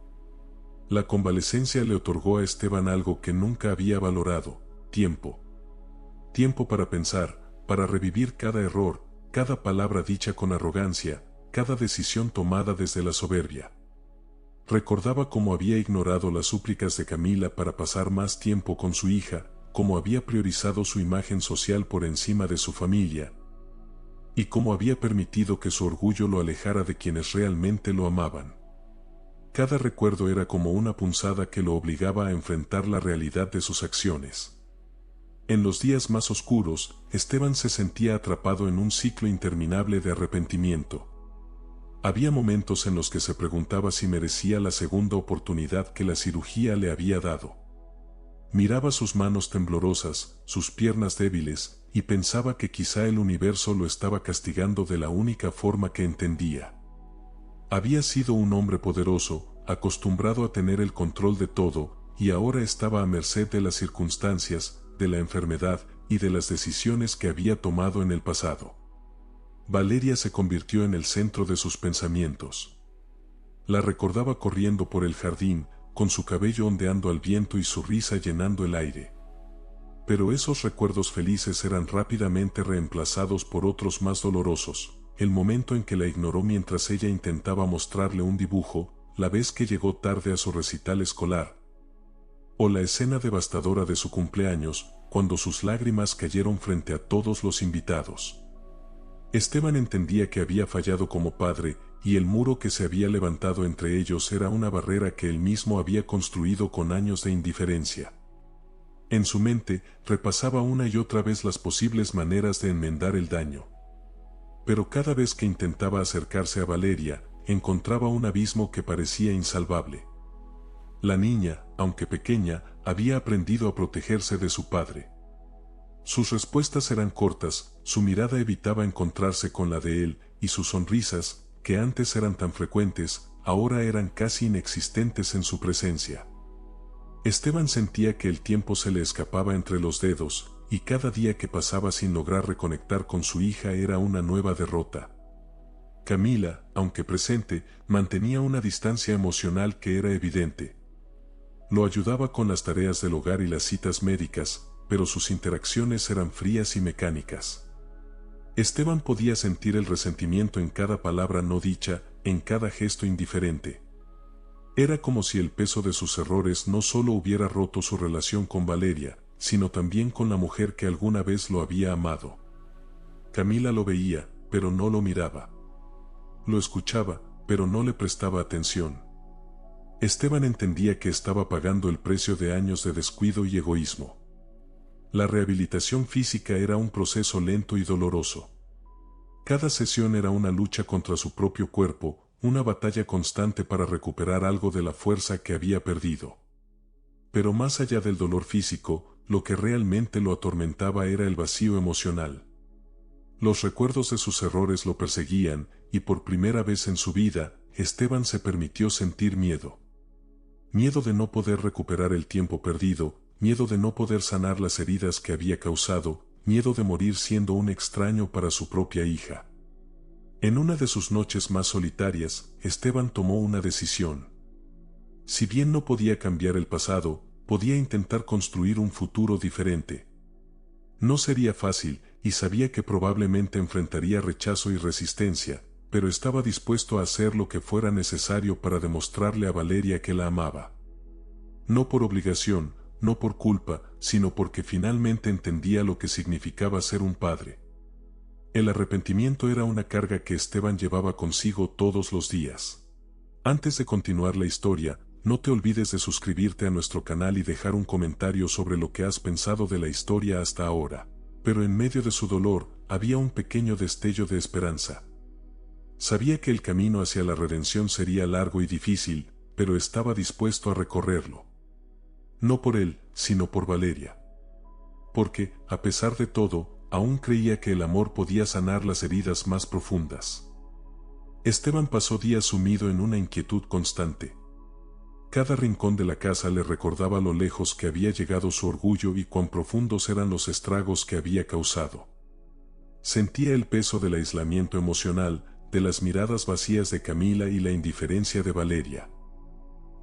La convalecencia le otorgó a Esteban algo que nunca había valorado: tiempo. Tiempo para pensar, para revivir cada error, cada palabra dicha con arrogancia, cada decisión tomada desde la soberbia. Recordaba cómo había ignorado las súplicas de Camila para pasar más tiempo con su hija, cómo había priorizado su imagen social por encima de su familia, y cómo había permitido que su orgullo lo alejara de quienes realmente lo amaban. Cada recuerdo era como una punzada que lo obligaba a enfrentar la realidad de sus acciones. En los días más oscuros, Esteban se sentía atrapado en un ciclo interminable de arrepentimiento. Había momentos en los que se preguntaba si merecía la segunda oportunidad que la cirugía le había dado. Miraba sus manos temblorosas, sus piernas débiles, y pensaba que quizá el universo lo estaba castigando de la única forma que entendía. Había sido un hombre poderoso, acostumbrado a tener el control de todo, y ahora estaba a merced de las circunstancias, de la enfermedad y de las decisiones que había tomado en el pasado. Valeria se convirtió en el centro de sus pensamientos. La recordaba corriendo por el jardín, con su cabello ondeando al viento y su risa llenando el aire. Pero esos recuerdos felices eran rápidamente reemplazados por otros más dolorosos: el momento en que la ignoró mientras ella intentaba mostrarle un dibujo, la vez que llegó tarde a su recital escolar, o la escena devastadora de su cumpleaños, cuando sus lágrimas cayeron frente a todos los invitados. Esteban entendía que había fallado como padre, y el muro que se había levantado entre ellos era una barrera que él mismo había construido con años de indiferencia. En su mente, repasaba una y otra vez las posibles maneras de enmendar el daño. Pero cada vez que intentaba acercarse a Valeria, encontraba un abismo que parecía insalvable. La niña, aunque pequeña, había aprendido a protegerse de su padre. Sus respuestas eran cortas, su mirada evitaba encontrarse con la de él, y sus sonrisas, que antes eran tan frecuentes, ahora eran casi inexistentes en su presencia. Esteban sentía que el tiempo se le escapaba entre los dedos, y cada día que pasaba sin lograr reconectar con su hija era una nueva derrota. Camila, aunque presente, mantenía una distancia emocional que era evidente. Lo ayudaba con las tareas del hogar y las citas médicas, pero sus interacciones eran frías y mecánicas. Esteban podía sentir el resentimiento en cada palabra no dicha, en cada gesto indiferente. Era como si el peso de sus errores no solo hubiera roto su relación con Valeria, sino también con la mujer que alguna vez lo había amado. Camila lo veía, pero no lo miraba. Lo escuchaba, pero no le prestaba atención. Esteban entendía que estaba pagando el precio de años de descuido y egoísmo. La rehabilitación física era un proceso lento y doloroso. Cada sesión era una lucha contra su propio cuerpo, una batalla constante para recuperar algo de la fuerza que había perdido. Pero más allá del dolor físico, lo que realmente lo atormentaba era el vacío emocional. Los recuerdos de sus errores lo perseguían, y por primera vez en su vida, Esteban se permitió sentir miedo. Miedo de no poder recuperar el tiempo perdido, miedo de no poder sanar las heridas que había causado, miedo de morir siendo un extraño para su propia hija. En una de sus noches más solitarias, Esteban tomó una decisión. Si bien no podía cambiar el pasado, podía intentar construir un futuro diferente. No sería fácil, y sabía que probablemente enfrentaría rechazo y resistencia, pero estaba dispuesto a hacer lo que fuera necesario para demostrarle a Valeria que la amaba. No por obligación, no por culpa, sino porque finalmente entendía lo que significaba ser un padre. El arrepentimiento era una carga que Esteban llevaba consigo todos los días. Antes de continuar la historia, no te olvides de suscribirte a nuestro canal y dejar un comentario sobre lo que has pensado de la historia hasta ahora. Pero en medio de su dolor, había un pequeño destello de esperanza. Sabía que el camino hacia la redención sería largo y difícil, pero estaba dispuesto a recorrerlo. No por él, sino por Valeria. Porque, a pesar de todo, aún creía que el amor podía sanar las heridas más profundas. Esteban pasó días sumido en una inquietud constante. Cada rincón de la casa le recordaba lo lejos que había llegado su orgullo y cuán profundos eran los estragos que había causado. Sentía el peso del aislamiento emocional, de las miradas vacías de Camila y la indiferencia de Valeria.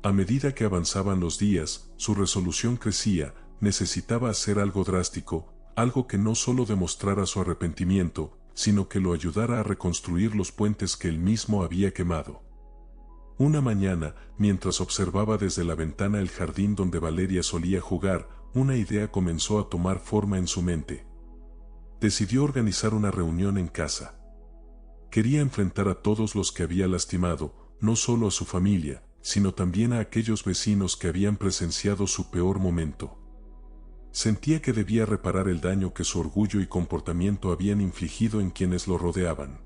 A medida que avanzaban los días, su resolución crecía. Necesitaba hacer algo drástico, algo que no solo demostrara su arrepentimiento, sino que lo ayudara a reconstruir los puentes que él mismo había quemado. Una mañana, mientras observaba desde la ventana el jardín donde Valeria solía jugar, una idea comenzó a tomar forma en su mente. Decidió organizar una reunión en casa. Quería enfrentar a todos los que había lastimado, no solo a su familia, sino también a aquellos vecinos que habían presenciado su peor momento. Sentía que debía reparar el daño que su orgullo y comportamiento habían infligido en quienes lo rodeaban.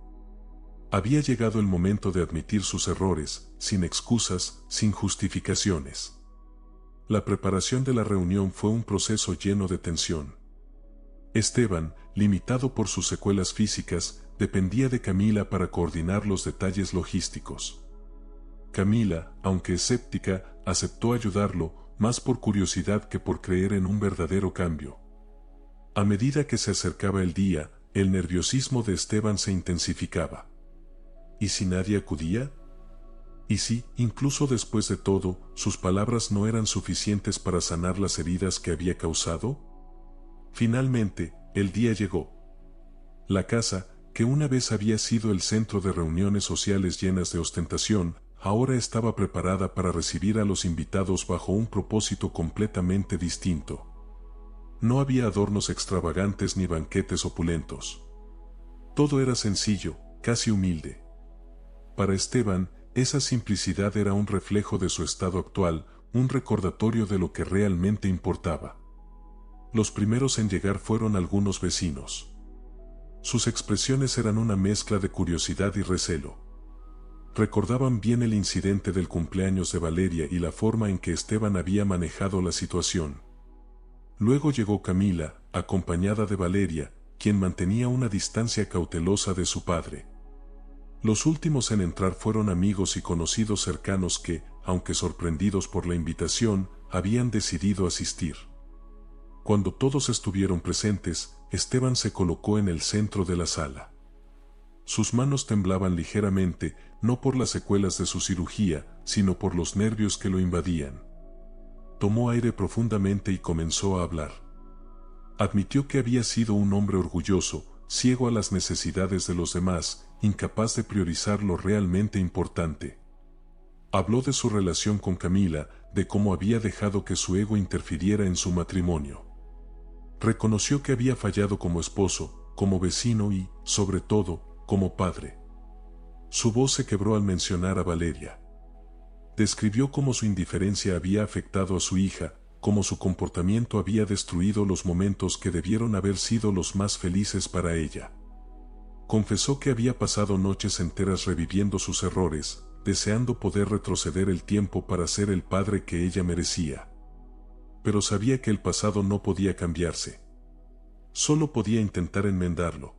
Había llegado el momento de admitir sus errores, sin excusas, sin justificaciones. La preparación de la reunión fue un proceso lleno de tensión. Esteban, limitado por sus secuelas físicas, dependía de Camila para coordinar los detalles logísticos. Camila, aunque escéptica, aceptó ayudarlo, más por curiosidad que por creer en un verdadero cambio. A medida que se acercaba el día, el nerviosismo de Esteban se intensificaba. ¿Y si nadie acudía? ¿Y si, incluso después de todo, sus palabras no eran suficientes para sanar las heridas que había causado? Finalmente, el día llegó. La casa, que una vez había sido el centro de reuniones sociales llenas de ostentación, ahora estaba preparada para recibir a los invitados bajo un propósito completamente distinto. No había adornos extravagantes ni banquetes opulentos. Todo era sencillo, casi humilde. Para Esteban, esa simplicidad era un reflejo de su estado actual, un recordatorio de lo que realmente importaba. Los primeros en llegar fueron algunos vecinos. Sus expresiones eran una mezcla de curiosidad y recelo. Recordaban bien el incidente del cumpleaños de Valeria y la forma en que Esteban había manejado la situación. Luego llegó Camila, acompañada de Valeria, quien mantenía una distancia cautelosa de su padre. Los últimos en entrar fueron amigos y conocidos cercanos que, aunque sorprendidos por la invitación, habían decidido asistir. Cuando todos estuvieron presentes, Esteban se colocó en el centro de la sala. Sus manos temblaban ligeramente, no por las secuelas de su cirugía, sino por los nervios que lo invadían. Tomó aire profundamente y comenzó a hablar. Admitió que había sido un hombre orgulloso, ciego a las necesidades de los demás, incapaz de priorizar lo realmente importante. Habló de su relación con Camila, de cómo había dejado que su ego interfiriera en su matrimonio. Reconoció que había fallado como esposo, como vecino y, sobre todo, como padre. Su voz se quebró al mencionar a Valeria. Describió cómo su indiferencia había afectado a su hija, cómo su comportamiento había destruido los momentos que debieron haber sido los más felices para ella. Confesó que había pasado noches enteras reviviendo sus errores, deseando poder retroceder el tiempo para ser el padre que ella merecía. Pero sabía que el pasado no podía cambiarse. Solo podía intentar enmendarlo.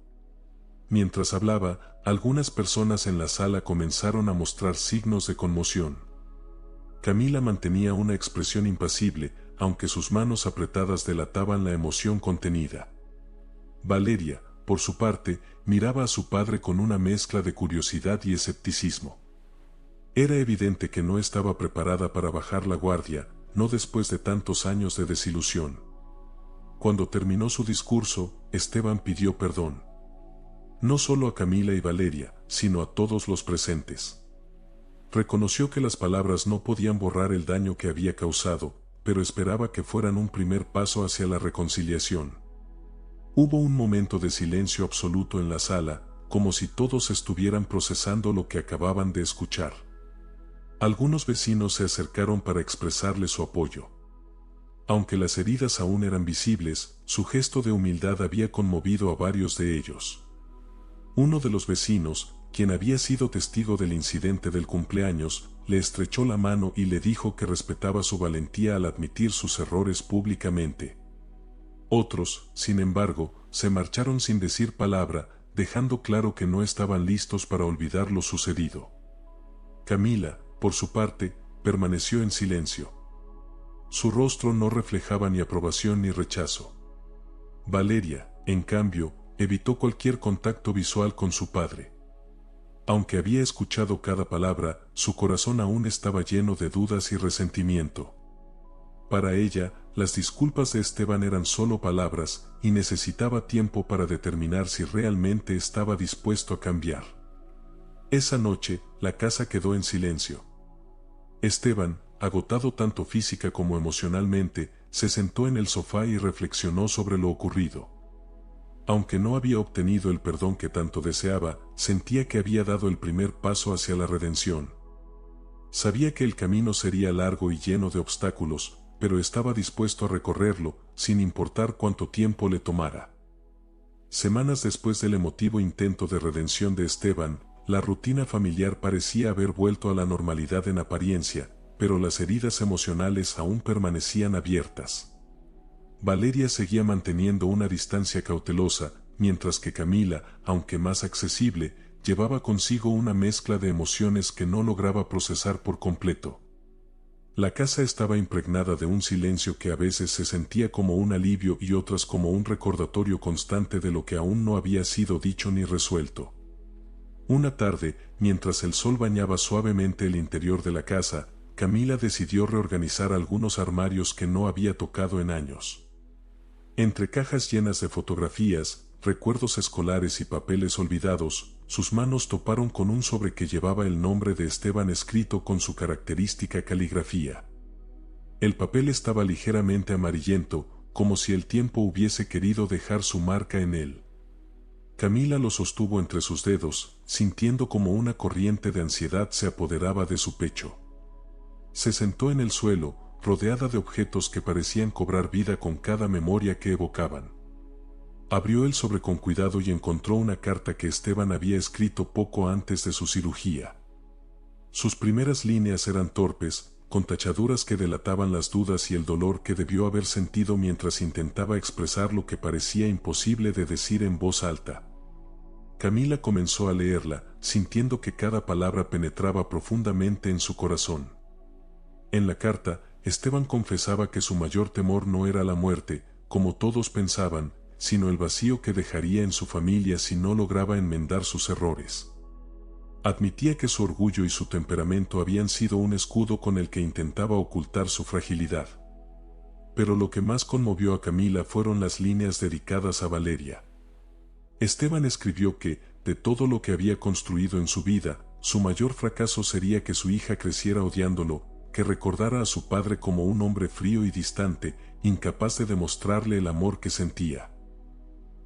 Mientras hablaba, algunas personas en la sala comenzaron a mostrar signos de conmoción. Camila mantenía una expresión impasible, aunque sus manos apretadas delataban la emoción contenida. Valeria, por su parte, miraba a su padre con una mezcla de curiosidad y escepticismo. Era evidente que no estaba preparada para bajar la guardia, no después de tantos años de desilusión. Cuando terminó su discurso, Esteban pidió perdón. No solo a Camila y Valeria, sino a todos los presentes. Reconoció que las palabras no podían borrar el daño que había causado, pero esperaba que fueran un primer paso hacia la reconciliación. Hubo un momento de silencio absoluto en la sala, como si todos estuvieran procesando lo que acababan de escuchar. Algunos vecinos se acercaron para expresarle su apoyo. Aunque las heridas aún eran visibles, su gesto de humildad había conmovido a varios de ellos. Uno de los vecinos, quien había sido testigo del incidente del cumpleaños, le estrechó la mano y le dijo que respetaba su valentía al admitir sus errores públicamente. Otros, sin embargo, se marcharon sin decir palabra, dejando claro que no estaban listos para olvidar lo sucedido. Camila, por su parte, permaneció en silencio. Su rostro no reflejaba ni aprobación ni rechazo. Valeria, en cambio, evitó cualquier contacto visual con su padre. Aunque había escuchado cada palabra, su corazón aún estaba lleno de dudas y resentimiento. Para ella, las disculpas de Esteban eran solo palabras, y necesitaba tiempo para determinar si realmente estaba dispuesto a cambiar. Esa noche, la casa quedó en silencio. Esteban, agotado tanto física como emocionalmente, se sentó en el sofá y reflexionó sobre lo ocurrido. Aunque no había obtenido el perdón que tanto deseaba, sentía que había dado el primer paso hacia la redención. Sabía que el camino sería largo y lleno de obstáculos, pero estaba dispuesto a recorrerlo, sin importar cuánto tiempo le tomara. Semanas después del emotivo intento de redención de Esteban, la rutina familiar parecía haber vuelto a la normalidad en apariencia, pero las heridas emocionales aún permanecían abiertas. Valeria seguía manteniendo una distancia cautelosa, mientras que Camila, aunque más accesible, llevaba consigo una mezcla de emociones que no lograba procesar por completo. La casa estaba impregnada de un silencio que a veces se sentía como un alivio y otras como un recordatorio constante de lo que aún no había sido dicho ni resuelto. Una tarde, mientras el sol bañaba suavemente el interior de la casa, Camila decidió reorganizar algunos armarios que no había tocado en años. Entre cajas llenas de fotografías, recuerdos escolares y papeles olvidados, sus manos toparon con un sobre que llevaba el nombre de Esteban escrito con su característica caligrafía. El papel estaba ligeramente amarillento, como si el tiempo hubiese querido dejar su marca en él. Camila lo sostuvo entre sus dedos, sintiendo como una corriente de ansiedad se apoderaba de su pecho. Se sentó en el suelo, rodeada de objetos que parecían cobrar vida con cada memoria que evocaban. Abrió el sobre con cuidado y encontró una carta que Esteban había escrito poco antes de su cirugía. Sus primeras líneas eran torpes, con tachaduras que delataban las dudas y el dolor que debió haber sentido mientras intentaba expresar lo que parecía imposible de decir en voz alta. Camila comenzó a leerla, sintiendo que cada palabra penetraba profundamente en su corazón. En la carta, Esteban confesaba que su mayor temor no era la muerte, como todos pensaban, sino el vacío que dejaría en su familia si no lograba enmendar sus errores. Admitía que su orgullo y su temperamento habían sido un escudo con el que intentaba ocultar su fragilidad. Pero lo que más conmovió a Camila fueron las líneas dedicadas a Valeria. Esteban escribió que, de todo lo que había construido en su vida, su mayor fracaso sería que su hija creciera odiándolo, que recordara a su padre como un hombre frío y distante, incapaz de demostrarle el amor que sentía.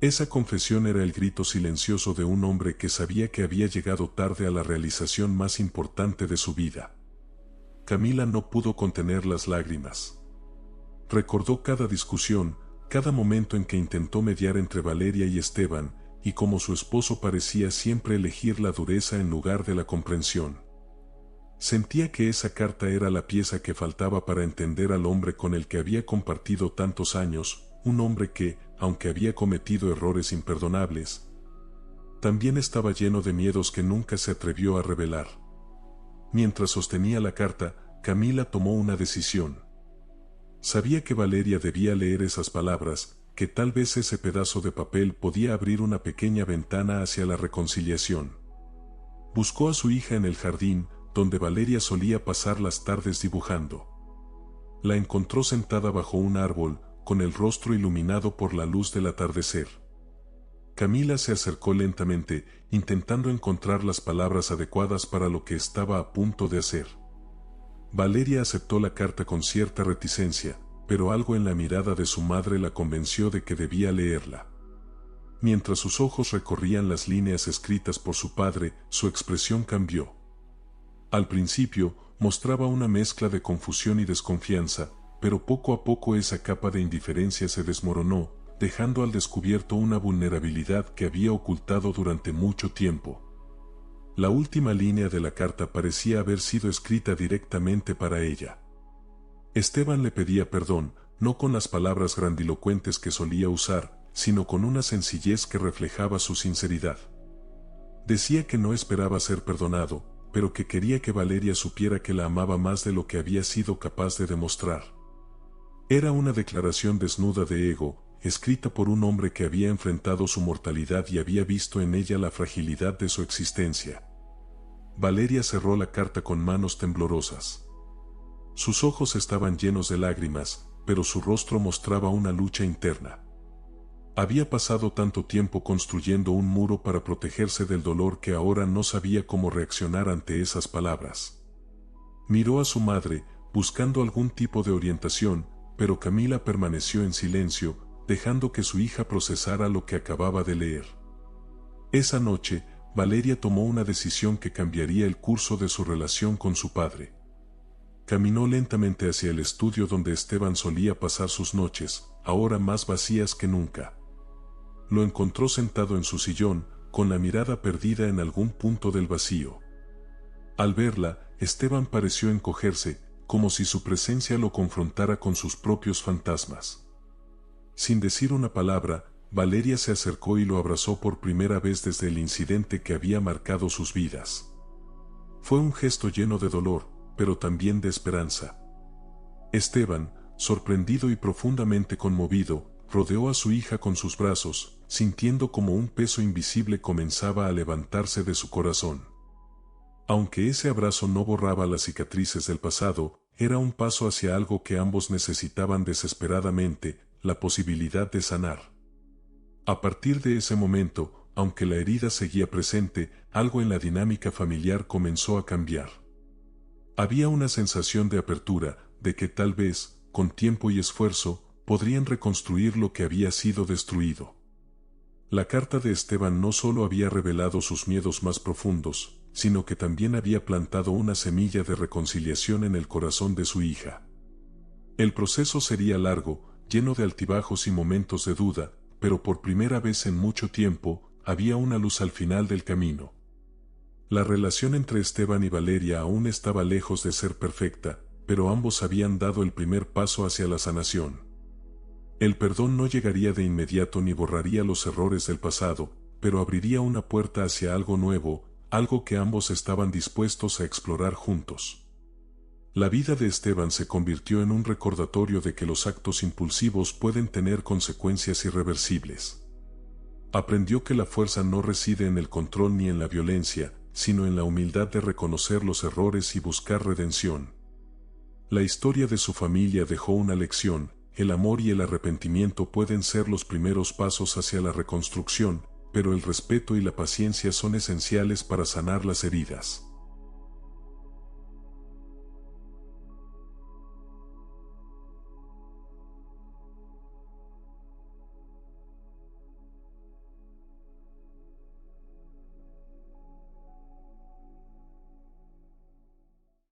Esa confesión era el grito silencioso de un hombre que sabía que había llegado tarde a la realización más importante de su vida. Camila no pudo contener las lágrimas. Recordó cada discusión, cada momento en que intentó mediar entre Valeria y Esteban, y cómo su esposo parecía siempre elegir la dureza en lugar de la comprensión. Sentía que esa carta era la pieza que faltaba para entender al hombre con el que había compartido tantos años, un hombre que, aunque había cometido errores imperdonables, también estaba lleno de miedos que nunca se atrevió a revelar. Mientras sostenía la carta, Camila tomó una decisión. Sabía que Valeria debía leer esas palabras, que tal vez ese pedazo de papel podía abrir una pequeña ventana hacia la reconciliación. Buscó a su hija en el jardín, donde Valeria solía pasar las tardes dibujando. La encontró sentada bajo un árbol, con el rostro iluminado por la luz del atardecer. Camila se acercó lentamente, intentando encontrar las palabras adecuadas para lo que estaba a punto de hacer. Valeria aceptó la carta con cierta reticencia, pero algo en la mirada de su madre la convenció de que debía leerla. Mientras sus ojos recorrían las líneas escritas por su padre, su expresión cambió. Al principio, mostraba una mezcla de confusión y desconfianza, pero poco a poco esa capa de indiferencia se desmoronó, dejando al descubierto una vulnerabilidad que había ocultado durante mucho tiempo. La última línea de la carta parecía haber sido escrita directamente para ella. Esteban le pedía perdón, no con las palabras grandilocuentes que solía usar, sino con una sencillez que reflejaba su sinceridad. Decía que no esperaba ser perdonado, pero que quería que Valeria supiera que la amaba más de lo que había sido capaz de demostrar. Era una declaración desnuda de ego, escrita por un hombre que había enfrentado su mortalidad y había visto en ella la fragilidad de su existencia. Valeria cerró la carta con manos temblorosas. Sus ojos estaban llenos de lágrimas, pero su rostro mostraba una lucha interna. Había pasado tanto tiempo construyendo un muro para protegerse del dolor que ahora no sabía cómo reaccionar ante esas palabras. Miró a su madre, buscando algún tipo de orientación, pero Camila permaneció en silencio, dejando que su hija procesara lo que acababa de leer. Esa noche, Valeria tomó una decisión que cambiaría el curso de su relación con su padre. Caminó lentamente hacia el estudio donde Esteban solía pasar sus noches, ahora más vacías que nunca. Lo encontró sentado en su sillón, con la mirada perdida en algún punto del vacío. Al verla, Esteban pareció encogerse, como si su presencia lo confrontara con sus propios fantasmas. Sin decir una palabra, Valeria se acercó y lo abrazó por primera vez desde el incidente que había marcado sus vidas. Fue un gesto lleno de dolor, pero también de esperanza. Esteban, sorprendido y profundamente conmovido, rodeó a su hija con sus brazos, sintiendo como un peso invisible comenzaba a levantarse de su corazón. Aunque ese abrazo no borraba las cicatrices del pasado, era un paso hacia algo que ambos necesitaban desesperadamente, la posibilidad de sanar. A partir de ese momento, aunque la herida seguía presente, algo en la dinámica familiar comenzó a cambiar. Había una sensación de apertura, de que tal vez, con tiempo y esfuerzo, podrían reconstruir lo que había sido destruido. La carta de Esteban no solo había revelado sus miedos más profundos, sino que también había plantado una semilla de reconciliación en el corazón de su hija. El proceso sería largo, lleno de altibajos y momentos de duda, pero por primera vez en mucho tiempo, había una luz al final del camino. La relación entre Esteban y Valeria aún estaba lejos de ser perfecta, pero ambos habían dado el primer paso hacia la sanación. El perdón no llegaría de inmediato ni borraría los errores del pasado, pero abriría una puerta hacia algo nuevo, algo que ambos estaban dispuestos a explorar juntos. La vida de Esteban se convirtió en un recordatorio de que los actos impulsivos pueden tener consecuencias irreversibles. Aprendió que la fuerza no reside en el control ni en la violencia, sino en la humildad de reconocer los errores y buscar redención. La historia de su familia dejó una lección: el amor y el arrepentimiento pueden ser los primeros pasos hacia la reconstrucción, pero el respeto y la paciencia son esenciales para sanar las heridas.